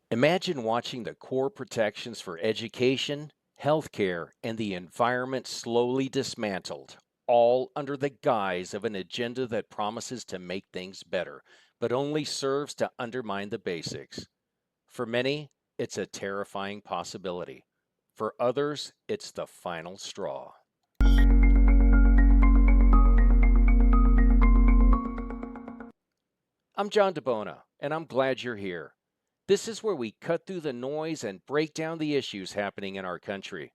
Imagine watching the core protections for education, healthcare, and the environment slowly dismantled, all under the guise of an agenda that promises to make things better, but only serves to undermine the basics. For many, it's a terrifying possibility. For others, it's the final straw. I'm John DeBona, and I'm glad you're here. This is where we cut through the noise and break down the issues happening in our country.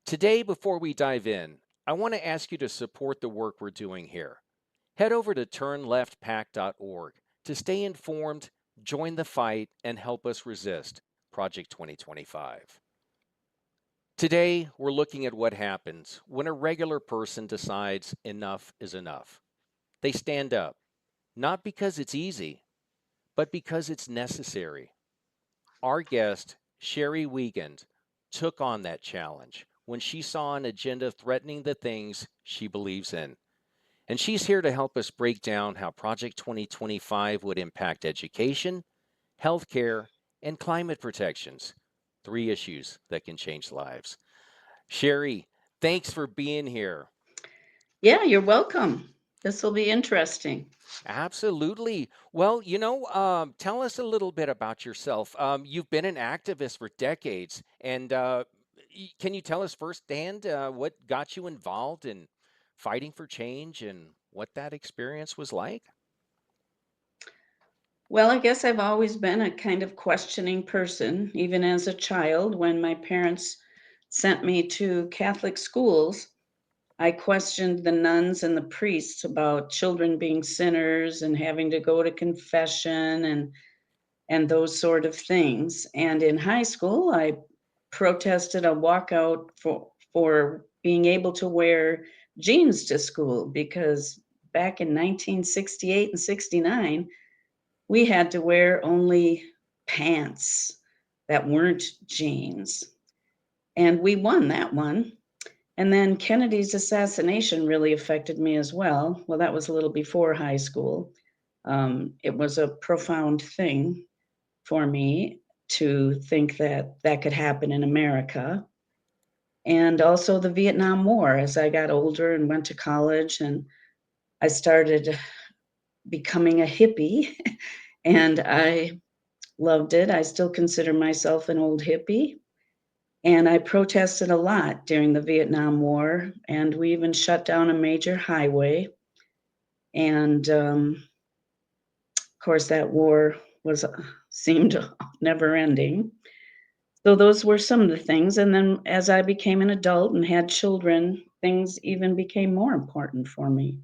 Today, before we dive in, I want to ask you to support the work we're doing here. Head over to turnleftpac.org to stay informed, join the fight, and help us resist Project 2025. Today, we're looking at what happens when a regular person decides enough is enough. They stand up, not because it's easy, but because it's necessary. Our guest, Sherrie Wiegand, took on that challenge when she saw an agenda threatening the things she believes in. And she's here to help us break down how Project 2025 would impact education, healthcare, and climate protections. Three issues that can change lives. Sherrie, thanks for being here. Yeah, you're welcome. This will be interesting. Absolutely. Well, tell us a little bit about yourself. You've been an activist for decades, and can you tell us firsthand what got you involved in fighting for change and what that experience was like? Well, I guess I've always been a kind of questioning person, even as a child. When my parents sent me to Catholic schools, I questioned the nuns and the priests about children being sinners and having to go to confession and those sort of things. And in high school, I protested a walkout for being able to wear jeans to school because back in 1968 and 69, we had to wear only pants that weren't jeans. And we won that one. And then Kennedy's assassination really affected me as well. Well, that was a little before high school. It was a profound thing for me to think that that could happen in America. And also the Vietnam War as I got older and went to college and I started becoming a hippie and I loved it. I still consider myself an old hippie. And I protested a lot during the Vietnam War, and we even shut down a major highway. And of course, that war was seemed never ending. So those were some of the things. And then as I became an adult and had children, things even became more important for me.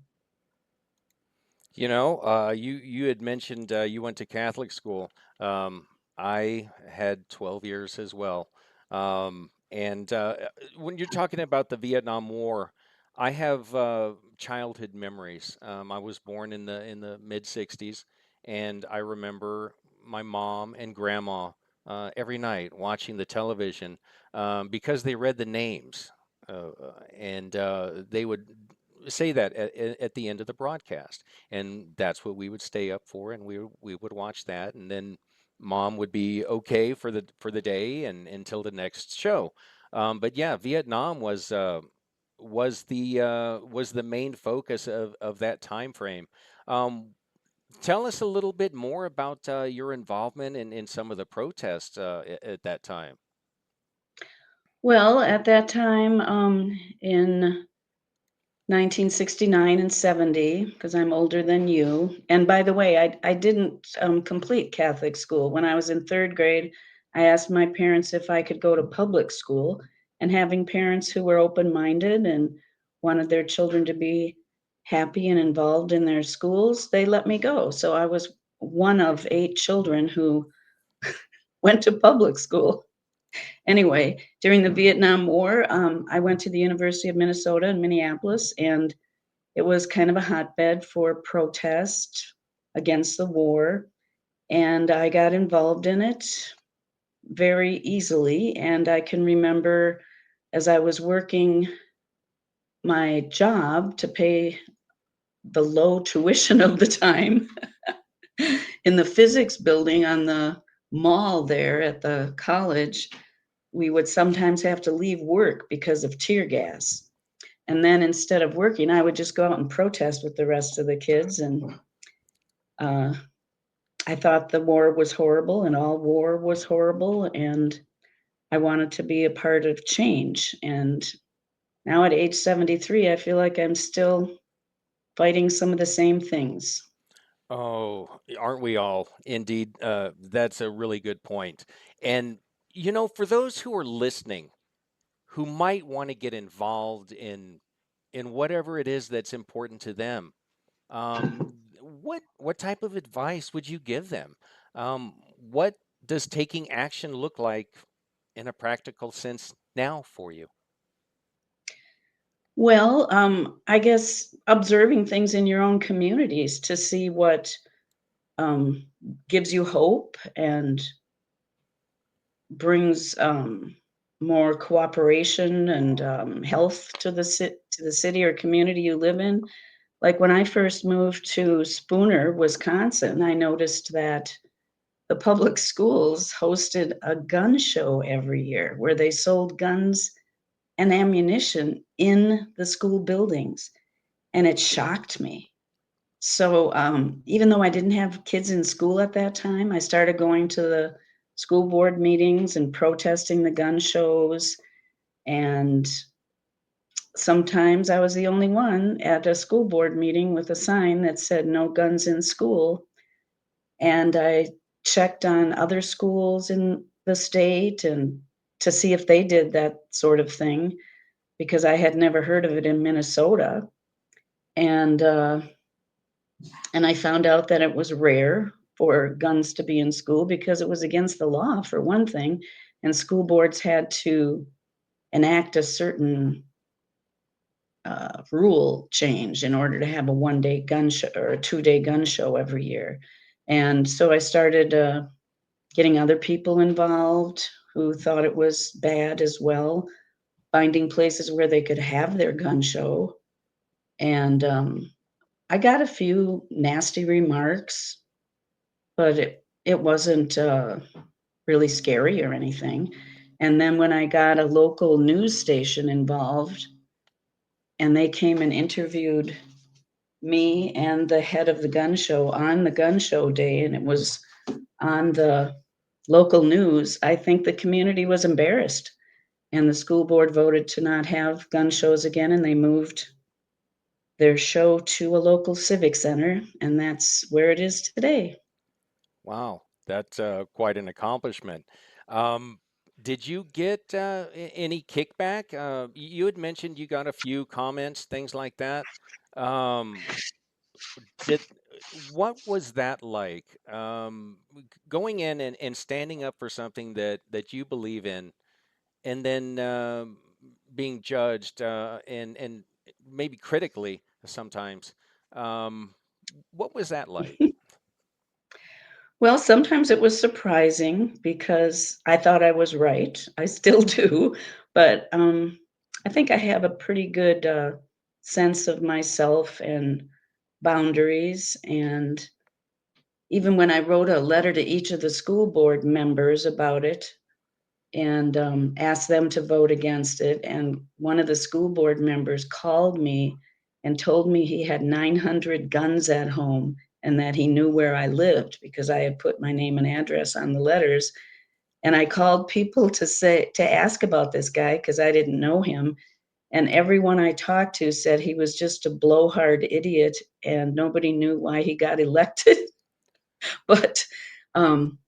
You had mentioned you went to Catholic school. I had 12 years as well. And when you're talking about the Vietnam War, I have childhood memories. I was born in the mid 60s, and I remember my mom and grandma every night watching the television because they read the names. And they would say that at the end of the broadcast, and that's what we would stay up for, and we would watch that, and then mom would be okay for the day and until the next show. But yeah, Vietnam was the main focus of that time frame. Um, Tell us a little bit more about your involvement in some of the protests at that time. Well, at that time, in 1969 and 70, because I'm older than you. And by the way, I didn't complete Catholic school. When I was in third grade, I asked my parents if I could go to public school. And having parents who were open minded and wanted their children to be happy and involved in their schools, they let me go. So I was one of 8 children who went to public school. Anyway, during the Vietnam War, I went to the University of Minnesota in Minneapolis, and it was kind of a hotbed for protest against the war, and I got involved in it very easily. And I can remember as I was working my job to pay the low tuition of the time in the physics building on the mall there at the college, we would sometimes have to leave work because of tear gas. And then instead of working, I would just go out and protest with the rest of the kids. And uh, I thought the war was horrible and all war was horrible. And I wanted to be a part of change. And now at age 73, I feel like I'm still fighting some of the same things. Oh, aren't we all? Indeed, that's a really good point. And, for those who are listening, who might want to get involved in whatever it is that's important to them, what type of advice would you give them? What does taking action look like in a practical sense now for you? Well, I guess observing things in your own communities to see what um, gives you hope and brings more cooperation and health to the city or community you live in. Like when I first moved to Spooner, Wisconsin, I noticed that the public schools hosted a gun show every year where they sold guns and ammunition in the school buildings, and it shocked me. So, even though I didn't have kids in school at that time, I started going to the school board meetings and protesting the gun shows. And sometimes I was the only one at a school board meeting with a sign that said no guns in school. And I checked on other schools in the state and to see if they did that sort of thing because I had never heard of it in Minnesota. And and I found out that it was rare for guns to be in school because it was against the law, for one thing, and school boards had to enact a certain rule change in order to have a 1 day gun show or a 2 day gun show every year. And so I started getting other people involved who thought it was bad as well, finding places where they could have their gun show. And I got a few nasty remarks, but it wasn't really scary or anything. And then when I got a local news station involved, and they came and interviewed me and the head of the gun show on the gun show day, and it was on the local news, I think the community was embarrassed. And the school board voted to not have gun shows again, and they moved their show to a local civic center, and that's where it is today. Wow, that's quite an accomplishment. Um, did you get any kickback? You had mentioned you got a few comments, things like that. Um, did what was that like? Going in and standing up for something that you believe in, and then being judged and maybe critically sometimes. Um, what was that like? Well, sometimes it was surprising because I thought I was right. I still do, but I think I have a pretty good sense of myself and boundaries. And even when I wrote a letter to each of the school board members about it, and asked them to vote against it. And one of the school board members called me and told me he had 900 guns at home and that he knew where I lived because I had put my name and address on the letters. And I called people to ask about this guy because I didn't know him. And everyone I talked to said he was just a blowhard idiot and nobody knew why he got elected. But um,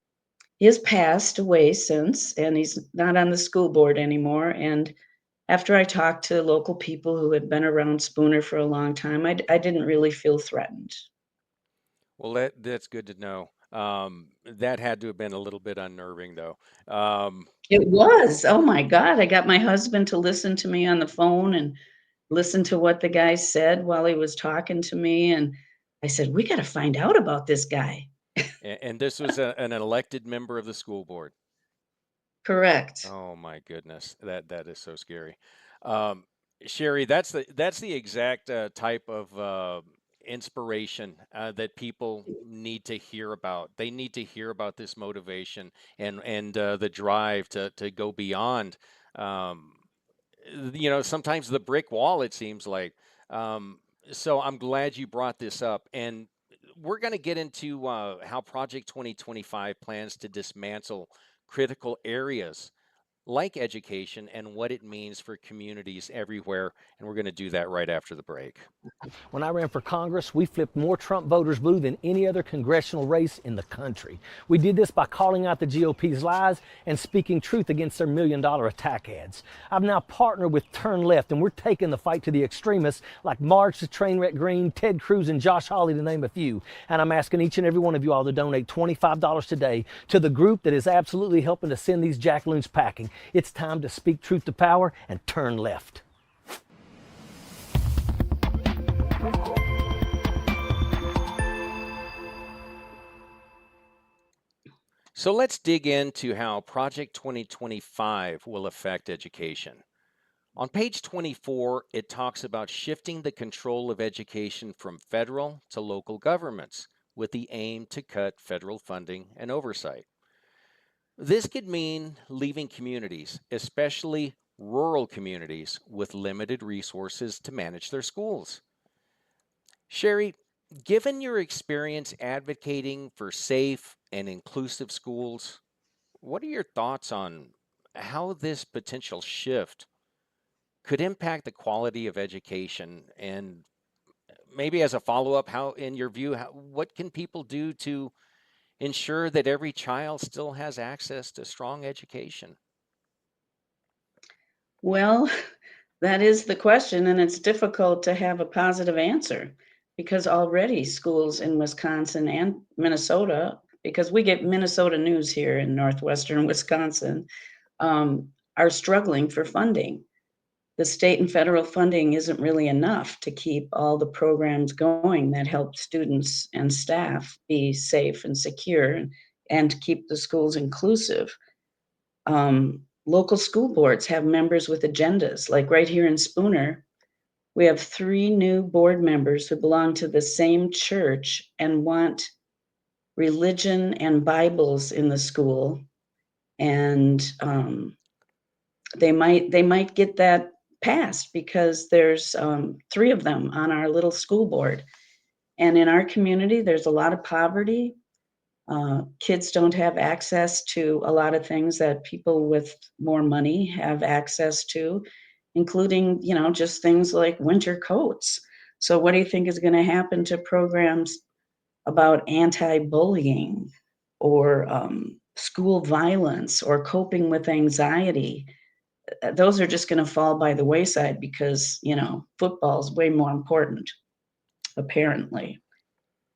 he has passed away since, and he's not on the school board anymore, and after I talked to local people who had been around Spooner for a long time, I didn't really feel threatened. Well, that's good to know. That had to have been a little bit unnerving, though. Um, It was, oh my god, I got my husband to listen to me on the phone and listen to what the guy said while he was talking to me, and I said, "We gotta find out about this guy." and this was an elected member of the school board. Correct. Oh my goodness, that is so scary. Um, Sherry, that's the exact type of inspiration that people need to hear about. They need to hear about this motivation and the drive to go beyond. Um, Sometimes the brick wall, it seems like. Um, so I'm glad you brought this up, and we're going to get into how Project 2025 plans to dismantle critical areas like education and what it means for communities everywhere. And we're going to do that right after the break. When I ran for Congress, we flipped more Trump voters blue than any other congressional race in the country. We did this by calling out the GOP's lies and speaking truth against their $1 million attack ads. I've now partnered with Turn Left, and we're taking the fight to the extremists like Marge the Trainwreck Green, Ted Cruz, and Josh Hawley, to name a few. And I'm asking each and every one of you all to donate $25 today to the group that is absolutely helping to send these jackaloons packing. It's time to speak truth to power and turn left. So let's dig into how Project 2025 will affect education. On page 24, it talks about shifting the control of education from federal to local governments with the aim to cut federal funding and oversight. This could mean leaving communities, especially rural communities, with limited resources to manage their schools. Sherrie, given your experience advocating for safe and inclusive schools, what are your thoughts on how this potential shift could impact the quality of education? And maybe as a follow up, how, in your view, what can people do to ensure that every child still has access to strong education? Well, that is the question, and it's difficult to have a positive answer because already schools in Wisconsin and Minnesota, because we get Minnesota news here in northwestern Wisconsin, are struggling for funding. The state and federal funding isn't really enough to keep all the programs going that help students and staff be safe and secure and keep the schools inclusive. Local school boards have members with agendas. Like right here in Spooner, we have 3 new board members who belong to the same church and want religion and Bibles in the school. And they might get that passed because there's 3 of them on our little school board. And in our community, there's a lot of poverty. Kids don't have access to a lot of things that people with more money have access to, including, just things like winter coats. So, what do you think is going to happen to programs about anti bullying or school violence or coping with anxiety? Those are just going to fall by the wayside because, football is way more important, apparently.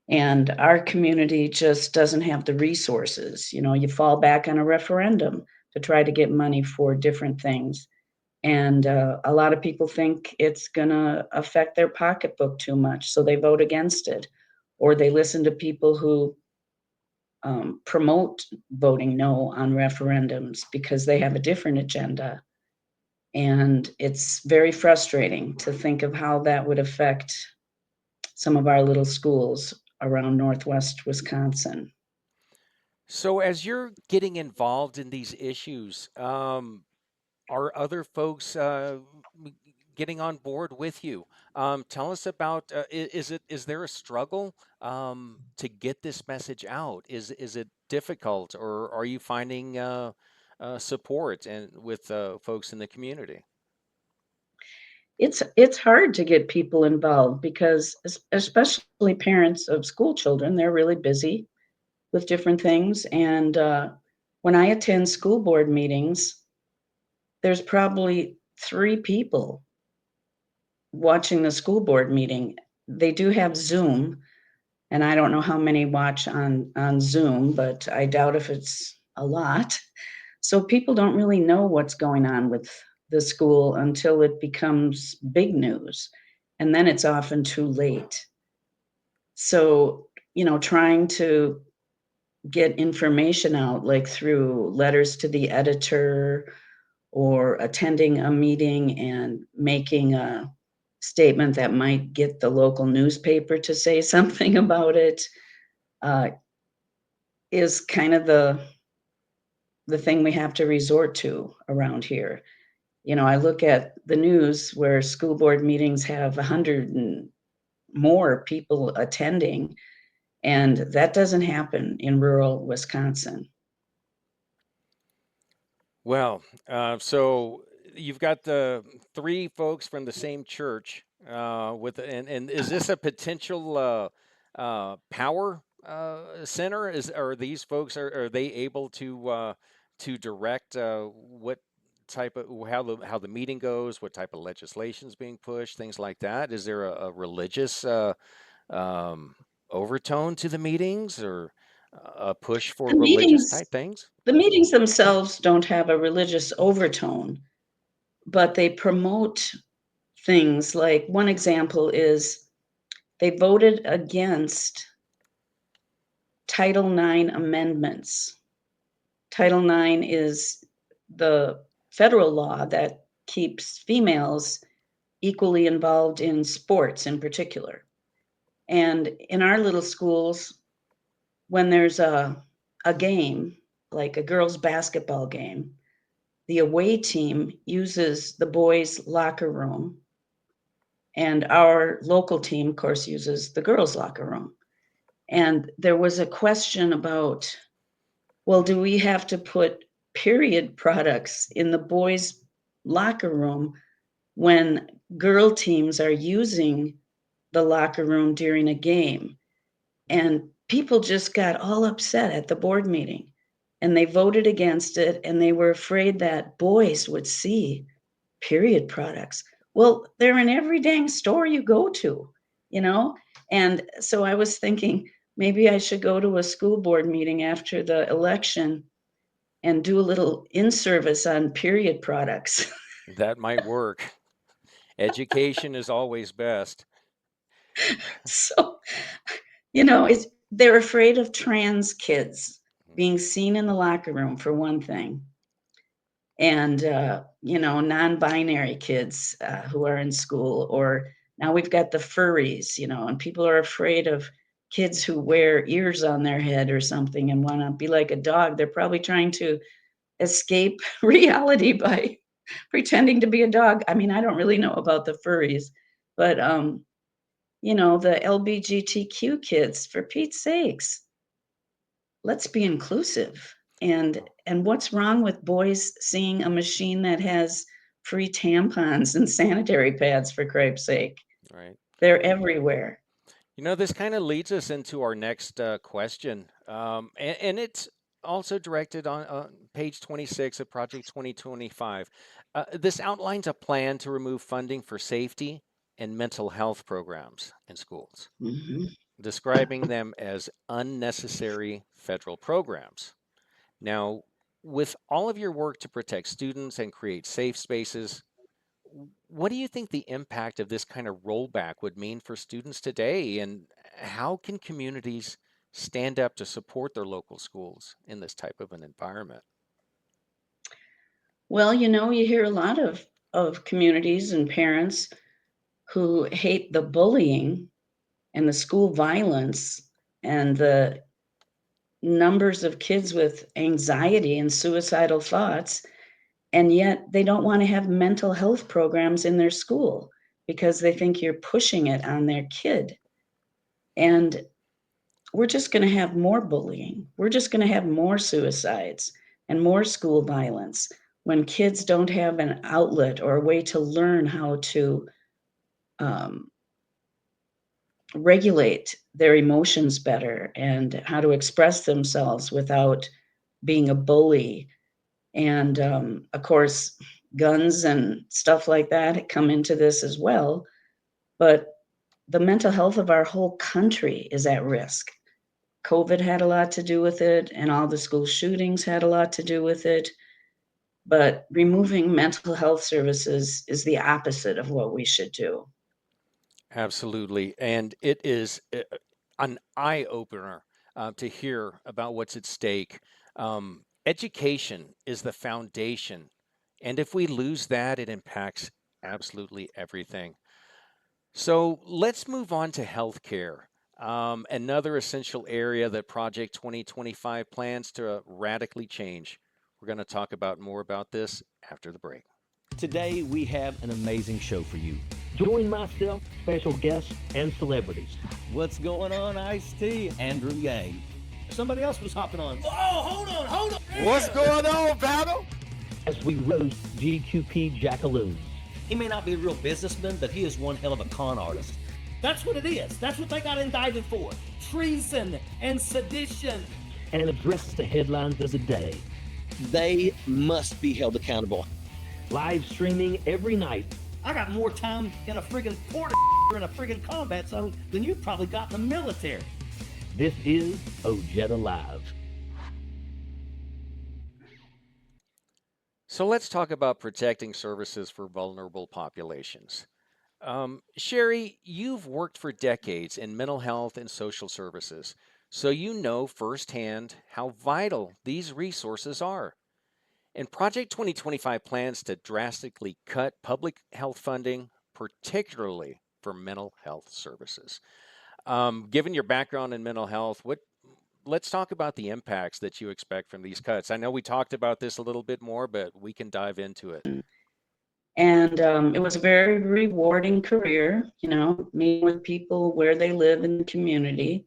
And our community just doesn't have the resources. You fall back on a referendum to try to get money for different things. And a lot of people think it's going to affect their pocketbook too much. So they vote against it. Or they listen to people who promote voting no on referendums because they have a different agenda. And it's very frustrating to think of how that would affect some of our little schools around Northwest Wisconsin. So, as you're getting involved in these issues, are other folks getting on board with you? Tell us about is there a struggle to get this message out? Is it difficult, or are you finding support and with folks in the community? It's hard to get people involved because especially parents of school children, they're really busy with different things. And when I attend school board meetings, there's probably 3 people watching the school board meeting. They do have Zoom, and I don't know how many watch on Zoom, but I doubt if it's a lot. So people don't really know what's going on with the school until it becomes big news, and then it's often too late. So, trying to get information out, like through letters to the editor or attending a meeting and making a statement that might get the local newspaper to say something about it, uh, is kind of the thing we have to resort to around here. I look at the news where school board meetings have 100 and more people attending, and that doesn't happen in rural Wisconsin. Well, so you've got the three folks from the same church and is this a potential power center? Are these folks are they able to direct what type of how the meeting goes, what type of legislation is being pushed, things like that? Is there a religious um, overtone to the meetings or a push for The religious meetings type things? the meetings themselves don't have a religious overtone, but they promote things. Like, one example is they voted against Title IX amendments. Title IX is the federal law that keeps females equally involved in sports in particular. And in our little schools, when there's a game, like a girls' basketball game, the away team uses the boys' locker room, and our local team, of course, uses the girls' locker room. And there was a question about, well, do we have to put period products in the boys' locker room when girl teams are using the locker room during a game? And people just got all upset at the board meeting, and they voted against it, and they were afraid that boys would see period products. Well, they're in every dang store you go to, you know? And so I was thinking maybe I should go to a school board meeting after the election and do a little in service on period products. That might work. Education is always best. So, they're afraid of trans kids being seen in the locker room, for one thing. And non-binary kids who are in school, or now we've got the furries, and people are afraid of kids who wear ears on their head or something and want to be like a dog. They're probably trying to escape reality by pretending to be a dog. I mean, I don't really know about the furries, but the LGBTQ kids, for Pete's sakes, let's be inclusive. And what's wrong with boys seeing a machine that has free tampons and sanitary pads, for cripe's sake? Right. They're everywhere. This kind of leads us into our next question. And it's also directed on page 26 of Project 2025. This outlines a plan to remove funding for safety and mental health programs in schools, Mhm. describing them as unnecessary federal programs. Now, with all of your work to protect students and create safe spaces, what do you think the impact of this kind of rollback would mean for students today? And how can communities stand up to support their local schools in this type of an environment? Well, you hear a lot of communities and parents who hate the bullying and the school violence and the numbers of kids with anxiety and suicidal thoughts, and yet they don't want to have mental health programs in their school because they think you're pushing it on their kid. And we're just going to have more bullying. We're just going to have more suicides and more school violence when kids don't have an outlet or a way to learn how to um, regulate their emotions better and how to express themselves without being a bully. And of course, guns and stuff like that come into this as well. But the mental health of our whole country is at risk. COVID had a lot to do with it, and all the school shootings had a lot to do with it. But removing mental health services is the opposite of what we should do. Absolutely. And it is an eye opener to hear about what's at stake. Education is the foundation. And if we lose that, it impacts absolutely everything. So let's move on to healthcare. Another essential area that Project 2025 plans to radically change. We're going to talk about more about this after the break. Today, we have an amazing show for you. Join myself, special guests, and celebrities. What's going on, Ice-T? Andrew Yang. Somebody else was hopping on. Oh, hold on. What's going on, Battle? As we roast GQP Jackaloons. He may not be a real businessman, but he is one hell of a con artist. That's what it is. That's what they got indicted for. Treason and sedition. And address the headlines of the day. They must be held accountable. Live streaming every night. I got more time in a friggin' port in a friggin' combat zone than you've probably got in the military. This is Ojeda Live. So let's talk about protecting services for vulnerable populations. Sherrie, you've worked for decades in mental health and social services, so you know firsthand how vital these resources are. And Project 2025 plans to drastically cut public health funding, particularly for mental health services. Given your background in mental health, let's talk about the impacts that you expect from these cuts. I know we talked about this a little bit more, but we can dive into it. And it was a very rewarding career, meeting with people where they live in the community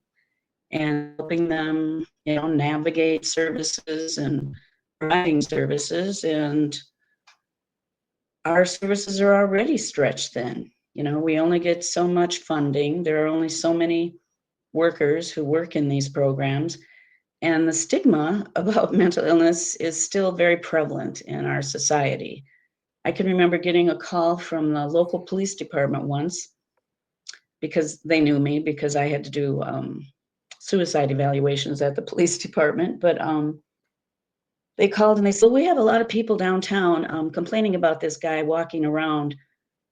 and helping them, navigate services and providing services. And our services are already stretched thin. We only get so much funding. There are only so many workers who work in these programs. And the stigma about mental illness is still very prevalent in our society. I can remember getting a call from the local police department once because they knew me because I had to do suicide evaluations at the police department. But they called and they said, we have a lot of people downtown complaining about this guy walking around,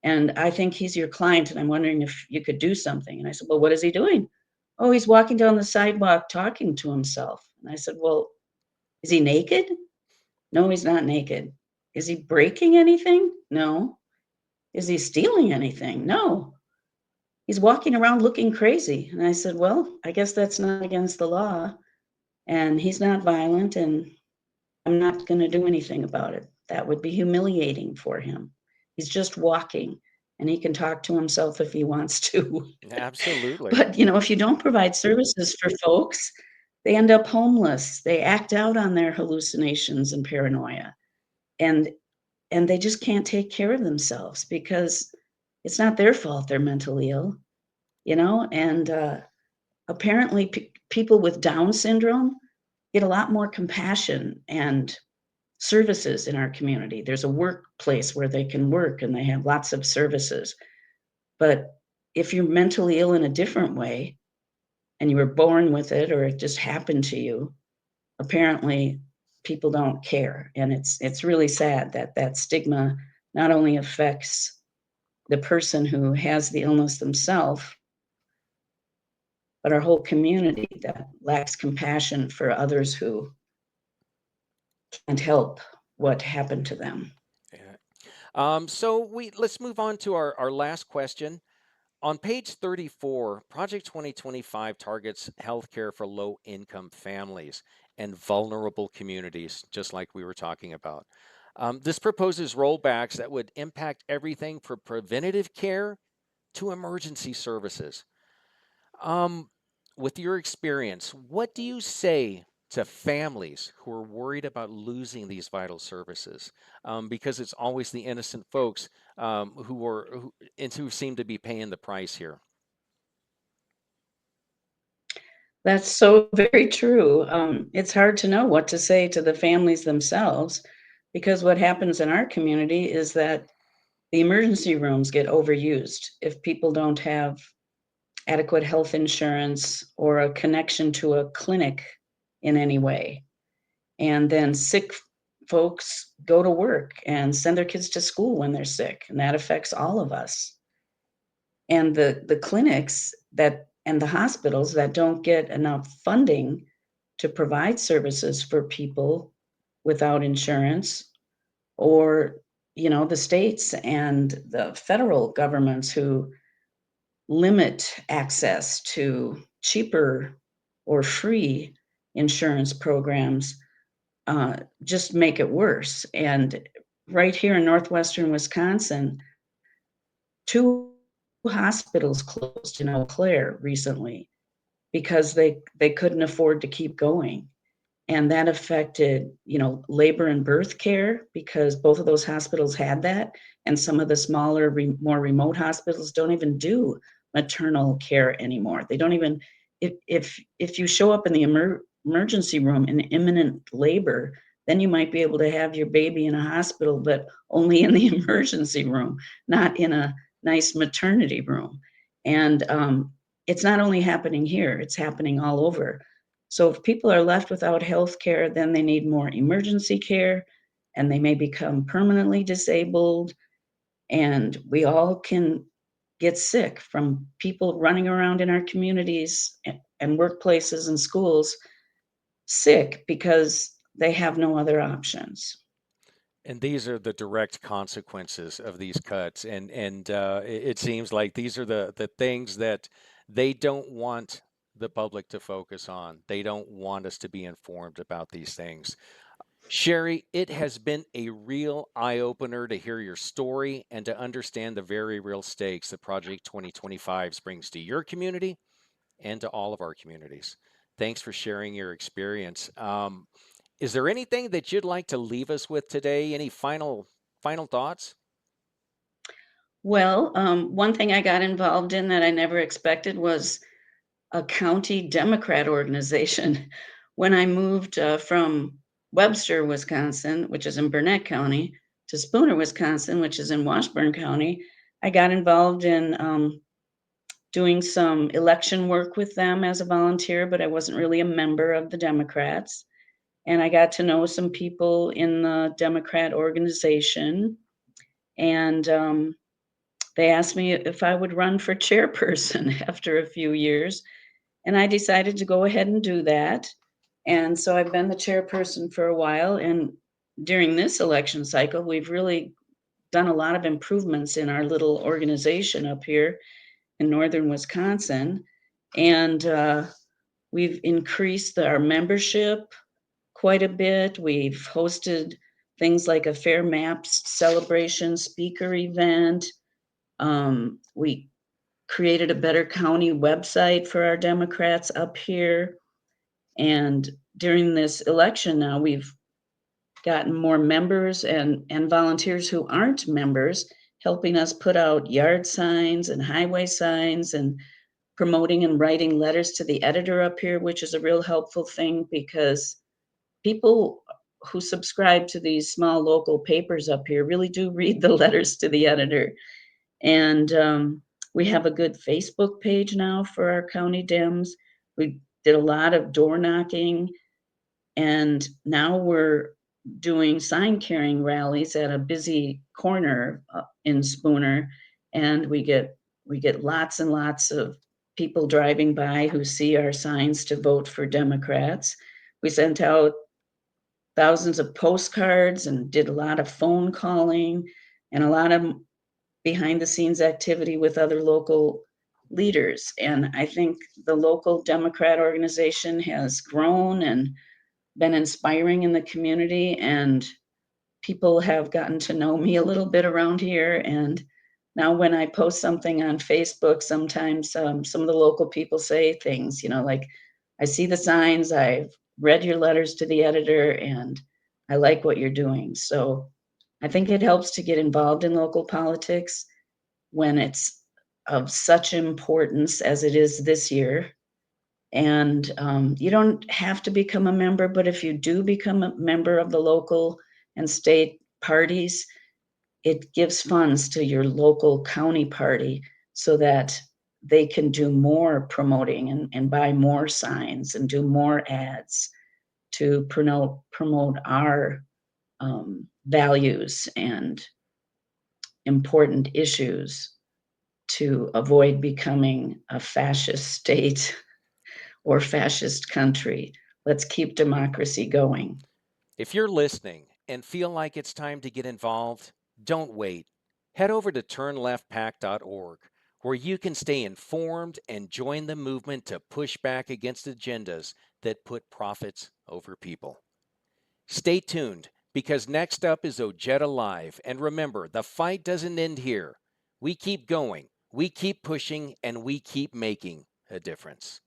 and I think he's your client, and I'm wondering if you could do something. And I said, well, what is he doing? Oh, he's walking down the sidewalk talking to himself. And I said, well, is he naked? No, he's not naked. Is he breaking anything? No. Is he stealing anything? No. He's walking around looking crazy. And I said, well, I guess that's not against the law. And he's not violent, and I'm not going to do anything about it. That would be humiliating for him. He's just walking, and he can talk to himself if he wants to. Absolutely. But, if you don't provide services for folks, they end up homeless. They act out on their hallucinations and paranoia. And they just can't take care of themselves because it's not their fault they're mentally ill, and apparently people with Down syndrome get a lot more compassion and services in our community. There's a workplace where they can work and they have lots of services. But if you're mentally ill in a different way and you were born with it or it just happened to you, apparently people don't care. And it's really sad that stigma not only affects the person who has the illness themselves, but our whole community that lacks compassion for others who can't help what happened to them. Yeah. So let's move on to our last question. On page 34, Project 2025 targets healthcare for low-income families and vulnerable communities, just like we were talking about. This proposes rollbacks that would impact everything from preventative care to emergency services. With your experience, what do you say to families who are worried about losing these vital services? Because it's always the innocent folks who seem to be paying the price here. That's so very true. It's hard to know what to say to the families themselves because what happens in our community is that the emergency rooms get overused if people don't have adequate health insurance or a connection to a clinic in any way. And then sick folks go to work and send their kids to school when they're sick, and that affects all of us. And the clinics and the hospitals that don't get enough funding to provide services for people without insurance, or the states and the federal governments who limit access to cheaper or free insurance programs, just make it worse. And right here in northwestern Wisconsin, two hospitals closed in Eau Claire recently because they couldn't afford to keep going. And that affected, labor and birth care because both of those hospitals had that, and some of the smaller, more remote hospitals don't even do maternal care anymore. They don't even if you show up in the emergency room in imminent labor, then you might be able to have your baby in a hospital, but only in the emergency room, not in a nice maternity room. And it's not only happening here; it's happening all over. So if people are left without health care, then they need more emergency care and they may become permanently disabled. And we all can get sick from people running around in our communities and workplaces and schools sick because they have no other options. And these are the direct consequences of these cuts. And it seems like these are the things that they don't want the public to focus on. They don't want us to be informed about these things. Sherrie, it has been a real eye opener to hear your story and to understand the very real stakes that Project 2025 brings to your community and to all of our communities. Thanks for sharing your experience. Is there anything that you'd like to leave us with today? Any final thoughts? Well, one thing I got involved in that I never expected was a county Democrat organization. When I moved from Webster, Wisconsin, which is in Burnett County, to Spooner, Wisconsin, which is in Washburn County, I got involved in doing some election work with them as a volunteer, but I wasn't really a member of the Democrats. And I got to know some people in the Democrat organization. And they asked me if I would run for chairperson after a few years. And I decided to go ahead and do that. And so I've been the chairperson for a while. And during this election cycle, we've really done a lot of improvements in our little organization up here in northern Wisconsin. And we've increased our membership quite a bit. We've hosted things like a Fair Maps celebration speaker event. We created a better county website for our Democrats up here. And during this election now, we've gotten more members and volunteers who aren't members helping us put out yard signs and highway signs and promoting and writing letters to the editor up here, which is a real helpful thing because people who subscribe to these small local papers up here really do read the letters to the editor. And we have a good Facebook page now for our county Dems. We did a lot of door knocking, and now we're doing sign carrying rallies at a busy corner in Spooner, and we get lots and lots of people driving by who see our signs to vote for Democrats. We sent out thousands of postcards and did a lot of phone calling and a lot of behind the scenes activity with other local leaders. And I think the local Democrat organization has grown and been inspiring in the community, and people have gotten to know me a little bit around here. And now when I post something on Facebook, sometimes some of the local people say things, like, I see the signs, I've read your letters to the editor, and I like what you're doing. So I think it helps to get involved in local politics when it's of such importance as it is this year. And you don't have to become a member, but if you do become a member of the local and state parties, it gives funds to your local county party so that they can do more promoting and buy more signs and do more ads to promote our values and important issues to avoid becoming a fascist state or fascist country. Let's keep democracy going. If you're listening and feel like it's time to get involved, don't wait. Head over to turnleftpac.org, where you can stay informed and join the movement to push back against agendas that put profits over people. Stay tuned, because next up is Ojeda Live. And remember, the fight doesn't end here. We keep going, we keep pushing, and we keep making a difference.